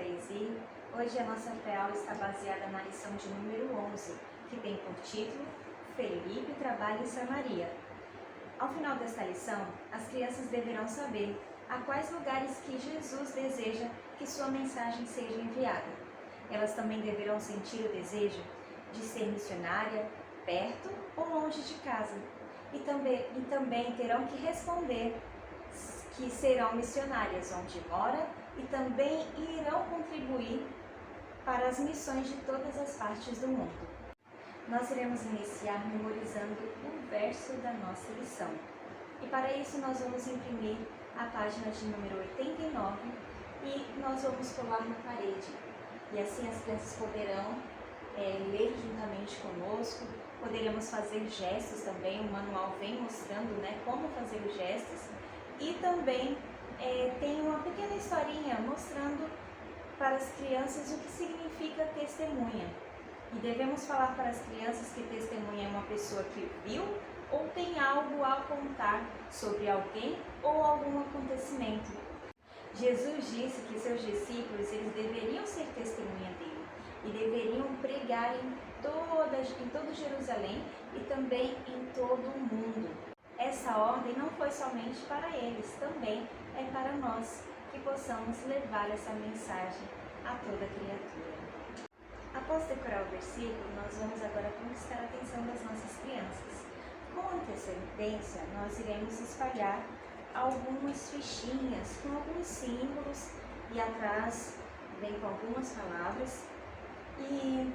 Daisy. Hoje a nossa pré-aula está baseada na lição de número 11, que tem por título Felipe trabalha em Samaria. Ao final desta lição, as crianças deverão saber a quais lugares que Jesus deseja que sua mensagem seja enviada. Elas também deverão sentir o desejo de ser missionária, perto ou longe de casa. E também terão que responder que serão missionárias onde mora e também irão contribuir para as missões de todas as partes do mundo. Nós iremos iniciar memorizando o verso da nossa lição. E para isso nós vamos imprimir a página de número 89 e nós vamos colar na parede. E assim as crianças poderão ler juntamente conosco, poderemos fazer gestos também, o manual vem mostrando como fazer os gestos. E também tem uma pequena historinha mostrando para as crianças o que significa testemunha. E devemos falar para as crianças que testemunha é uma pessoa que viu ou tem algo a contar sobre alguém ou algum acontecimento. Jesus disse que seus discípulos eles deveriam ser testemunha dele e deveriam pregar em todo Jerusalém e também em todo o mundo. Essa ordem não foi somente para eles, também é para nós, que possamos levar essa mensagem a toda criatura. Após decorar o versículo, nós vamos agora conquistar a atenção das nossas crianças. Com antecedência, nós iremos espalhar algumas fichinhas com alguns símbolos e atrás vem com algumas palavras. E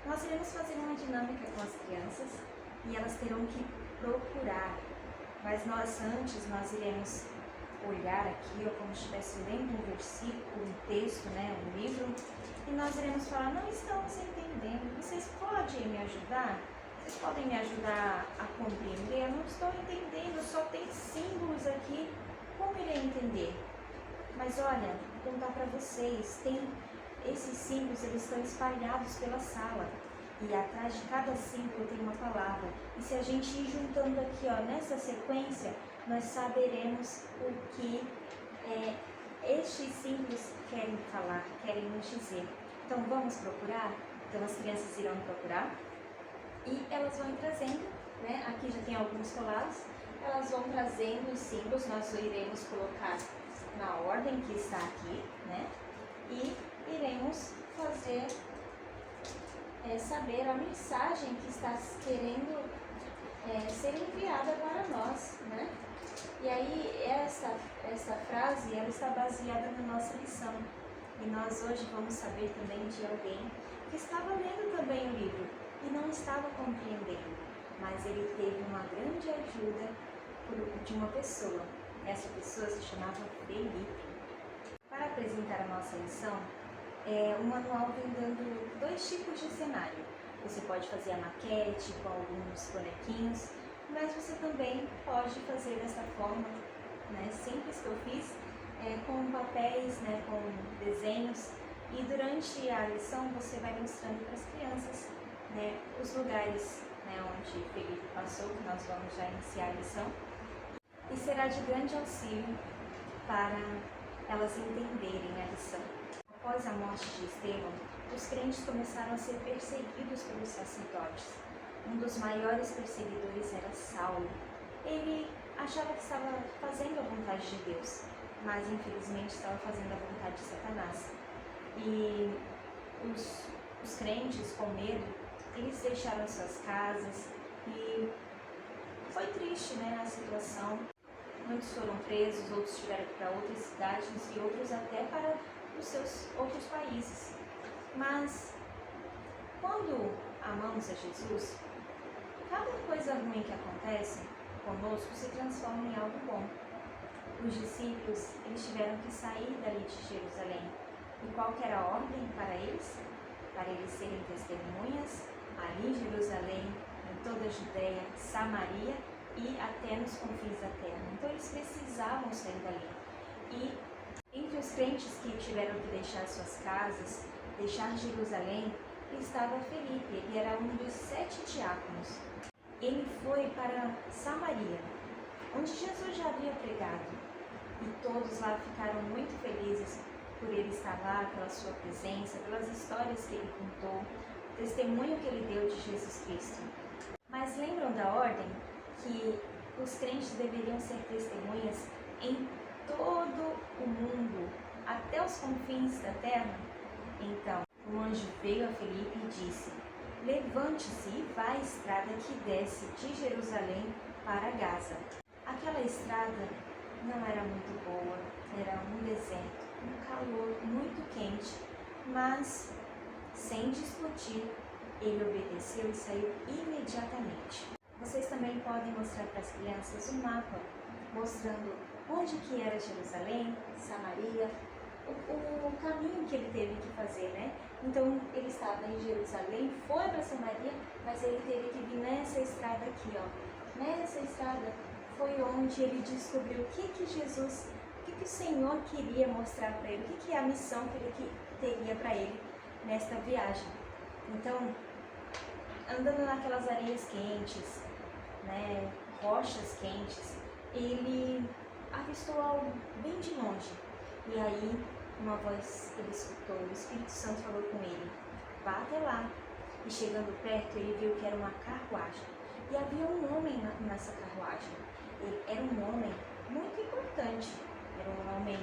nós iremos fazer uma dinâmica com as crianças e elas terão que procurar, mas nós iremos olhar aqui, como se estivesse lendo um versículo, um texto, um livro, e nós iremos falar, não estamos entendendo, vocês podem me ajudar? Vocês podem me ajudar a compreender? Eu não estou entendendo, só tem símbolos aqui, como irei entender? Mas olha, vou contar para vocês, esses símbolos eles estão espalhados pela sala. E atrás de cada símbolo tem uma palavra. E se a gente ir juntando aqui, nessa sequência, nós saberemos o que estes símbolos querem falar, querem nos dizer. Então vamos procurar? Então as crianças irão procurar e elas vão trazendo, aqui já tem alguns colados, elas vão trazendo os símbolos, nós iremos colocar na ordem que está aqui, e iremos fazer saber a mensagem que está querendo ser enviada para nós, E aí essa frase ela está baseada na nossa lição. E nós hoje vamos saber também de alguém que estava lendo também o livro e não estava compreendendo, mas ele teve uma grande ajuda de uma pessoa. Essa pessoa se chamava Felipe. Para apresentar a nossa lição, o manual vem dando dois tipos de cenário. Você pode fazer a maquete com alguns bonequinhos, mas você também pode fazer dessa forma, simples que eu fiz, com papéis, com desenhos. E durante a lição você vai mostrando para as crianças os lugares onde Felipe passou, que nós vamos já iniciar a lição. E será de grande auxílio para elas entenderem a lição. Após a morte de Estevão, os crentes começaram a ser perseguidos pelos sacerdotes. Um dos maiores perseguidores era Saulo. Ele achava que estava fazendo a vontade de Deus, mas infelizmente estava fazendo a vontade de Satanás. E os crentes, com medo, eles deixaram suas casas e foi triste a situação. Muitos foram presos, outros tiveram que ir para outras cidades e outros até para os seus outros países. Mas quando amamos a Jesus, cada coisa ruim que acontece conosco se transforma em algo bom. Os discípulos eles tiveram que sair dali de Jerusalém. E qual que era a ordem para eles? Para eles serem testemunhas ali em Jerusalém, em toda a Judéia, Samaria e até nos confins da terra. Então eles precisavam sair dali. E entre os crentes que tiveram que deixar suas casas, deixar Jerusalém, estava Felipe. Ele era um dos 7 diáconos. Ele foi para Samaria, onde Jesus já havia pregado. E todos lá ficaram muito felizes por ele estar lá, pela sua presença, pelas histórias que ele contou, o testemunho que ele deu de Jesus Cristo. Mas lembram da ordem que os crentes deveriam ser testemunhas em todo o mundo, até os confins da terra? Então, o anjo veio a Felipe e disse: levante-se e vá à estrada que desce de Jerusalém para Gaza. Aquela estrada não era muito boa, era um deserto, um calor muito quente, mas, sem discutir, ele obedeceu e saiu imediatamente. Vocês também podem mostrar para as crianças um mapa, mostrando onde que era Jerusalém, Samaria, o caminho que ele teve que fazer, né? Então, ele estava em Jerusalém, foi para Samaria, mas ele teve que vir nessa estrada aqui, ó. Nessa estrada foi onde ele descobriu o que Jesus, o que o Senhor queria mostrar para ele, o que é a missão que ele teria para ele nesta viagem. Então, andando naquelas areias quentes, né, rochas quentes, ele avistou algo bem de longe. E aí, uma voz ele escutou, o Espírito Santo falou com ele: vá até lá. E chegando perto, ele viu que era uma carruagem. E havia um homem nessa carruagem. Ele era um homem muito importante. Era um homem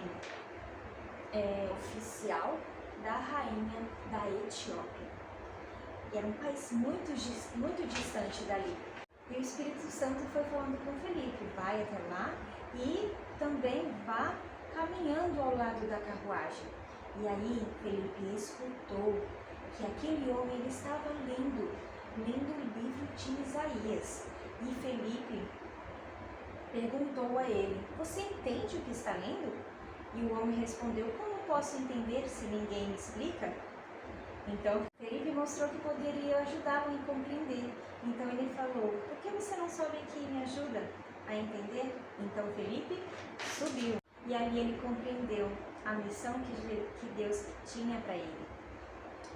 oficial da rainha da Etiópia. E era um país muito distante dali. E o Espírito Santo foi falando com Felipe: vai até lá e também vá caminhando ao lado da carruagem. E aí Felipe escutou que aquele homem ele estava lendo o livro de Isaías. E Felipe perguntou a ele: você entende o que está lendo? E o homem respondeu: como posso entender se ninguém me explica? Então Felipe mostrou que poderia ajudá-lo a compreender. Então ele falou: por que você não sobe aqui e me ajuda a entender? Então Felipe subiu. E ali ele compreendeu a missão que Deus tinha para ele.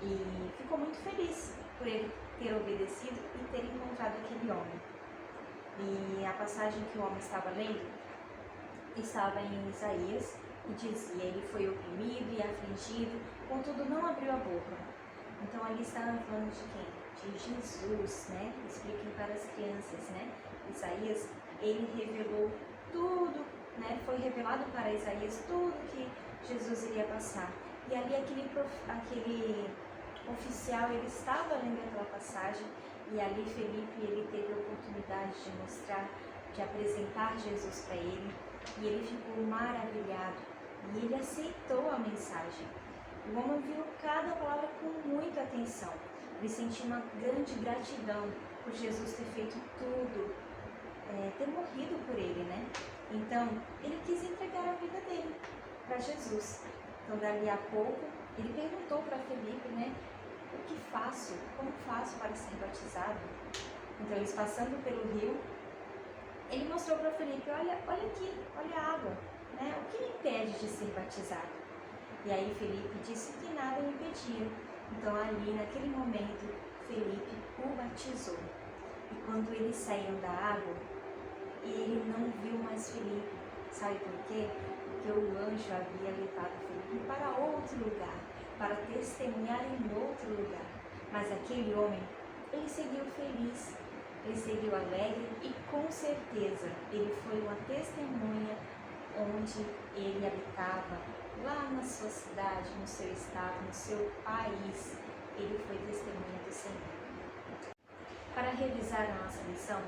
E ficou muito feliz por ele ter obedecido e ter encontrado aquele homem. E a passagem que o homem estava lendo estava em Isaías e dizia: ele foi oprimido e afligido, contudo não abriu a boca. Então ali estava falando de quem? De Jesus, né? Expliquem para as crianças, né? Isaías, ele revelou tudo, né? Foi revelado para Isaías tudo que Jesus iria passar. E ali aquele oficial, ele estava lendo aquela passagem, e ali Felipe, ele teve a oportunidade de mostrar, de apresentar Jesus para ele, e ele ficou maravilhado, e ele aceitou a mensagem. O homem viu cada palavra com muita atenção. Ele sentiu uma grande gratidão por Jesus ter feito tudo, ter morrido por ele, né? Então, ele quis entregar a vida dele para Jesus. Então, dali a pouco, ele perguntou para Felipe, né? O que faço? Como faço para ser batizado? Então, eles passando pelo rio, ele mostrou para Felipe: olha aqui, olha a água, né? O que me impede de ser batizado? E aí Felipe disse que nada o impedia. Então, ali, naquele momento, Felipe o batizou. E quando eles saíram da água, ele não viu mais Felipe. Sabe por quê? Porque o anjo havia levado Felipe para outro lugar, para testemunhar em outro lugar. Mas aquele homem, ele seguiu feliz, ele seguiu alegre e com certeza ele foi uma testemunha onde ele habitava, lá na sua cidade, no seu estado, no seu país. Ele foi testemunha do Senhor. Para revisar a nossa lição,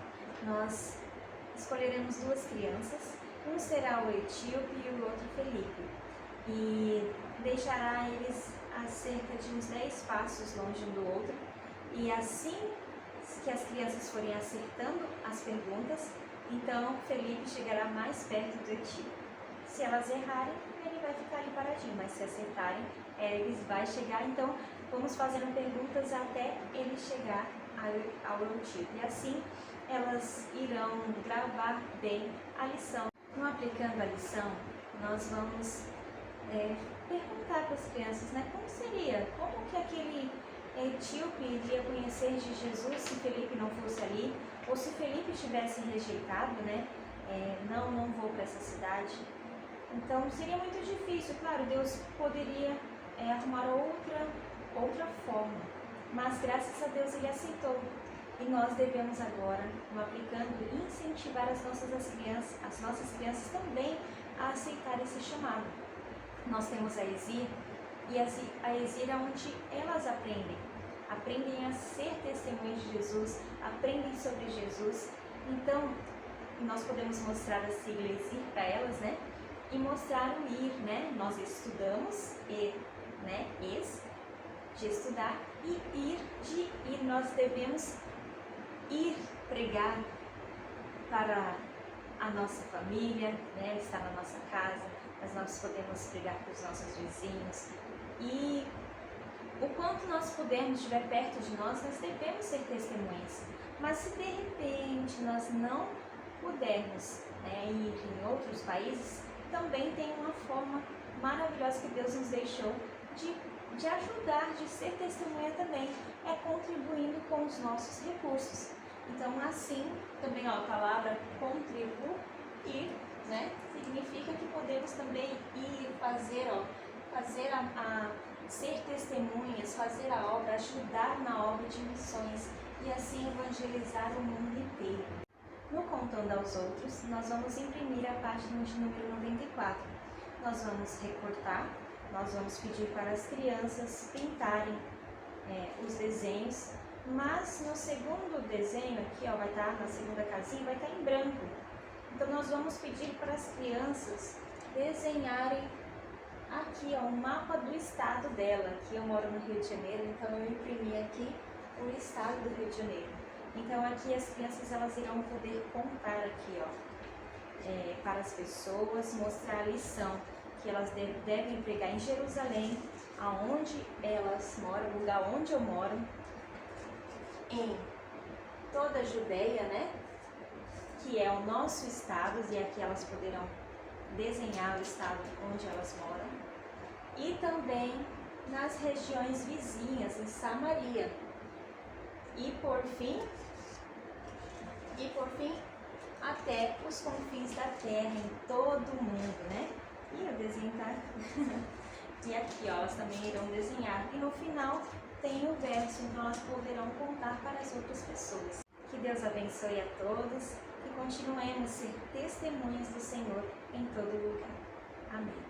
nós escolheremos duas crianças. Um será o etíope e o outro Felipe. E deixará eles a cerca de uns 10 passos longe um do outro. E assim que as crianças forem acertando as perguntas, então Felipe chegará mais perto do etíope. Se elas errarem, ele vai ficar ali paradinho, mas se acertarem, eles vai chegar. Então, vamos fazendo perguntas até ele chegar ao etíope. E assim, elas irão gravar bem a lição. Então, aplicando a lição, nós vamos perguntar para as crianças, né, como seria, como que aquele etíope iria conhecer de Jesus se Felipe não fosse ali, ou se Felipe tivesse rejeitado, né, não vou para essa cidade. Então seria muito difícil, claro, Deus poderia arrumar outra forma, mas graças a Deus Ele aceitou. E nós devemos agora, aplicando, incentivar as nossas crianças também a aceitar esse chamado. Nós temos a ESIR, e a ESIR é onde elas aprendem a ser testemunhas de Jesus, aprendem sobre Jesus. Então, nós podemos mostrar a sigla ESIR para elas, né? E mostrar o ir, né? Nós estudamos, de estudar, e ir, de ir. Nós devemos ir pregar para a nossa família, né? Estar na nossa casa, mas nós podemos pregar para os nossos vizinhos. E o quanto nós pudermos, estiver perto de nós devemos ser testemunhas. Mas se de repente nós não pudermos ir em outros países, também tem uma forma maravilhosa que Deus nos deixou de ajudar, de ser testemunha também, é contribuindo com os nossos recursos. Então, assim, também a palavra contribuir, né, significa que podemos também ir ser testemunhas, fazer a obra, ajudar na obra de missões e assim evangelizar o mundo inteiro. No Contando aos Outros, nós vamos imprimir a página de número 94. Nós vamos recortar, nós vamos pedir para as crianças pintarem os desenhos, mas no segundo desenho aqui, vai estar na segunda casinha, vai estar em branco. Então nós vamos pedir para as crianças desenharem aqui um mapa do estado dela. Aqui eu moro no Rio de Janeiro, então eu imprimi aqui o estado do Rio de Janeiro. Então aqui as crianças elas irão poder contar aqui, para as pessoas, mostrar a lição que elas devem pregar em Jerusalém, aonde elas moram, o lugar onde eu moro, em toda a Judeia, né? Que é o nosso estado, e aqui elas poderão desenhar o estado onde elas moram, e também nas regiões vizinhas, em Samaria, e por fim até os confins da terra, em todo o mundo, né? E eu desenho, tá? E aqui, elas também irão desenhar, e no final tem o verso, então elas poderão contar para as outras pessoas. Que Deus abençoe a todos, que continuemos a ser testemunhas do Senhor em todo lugar. Amém.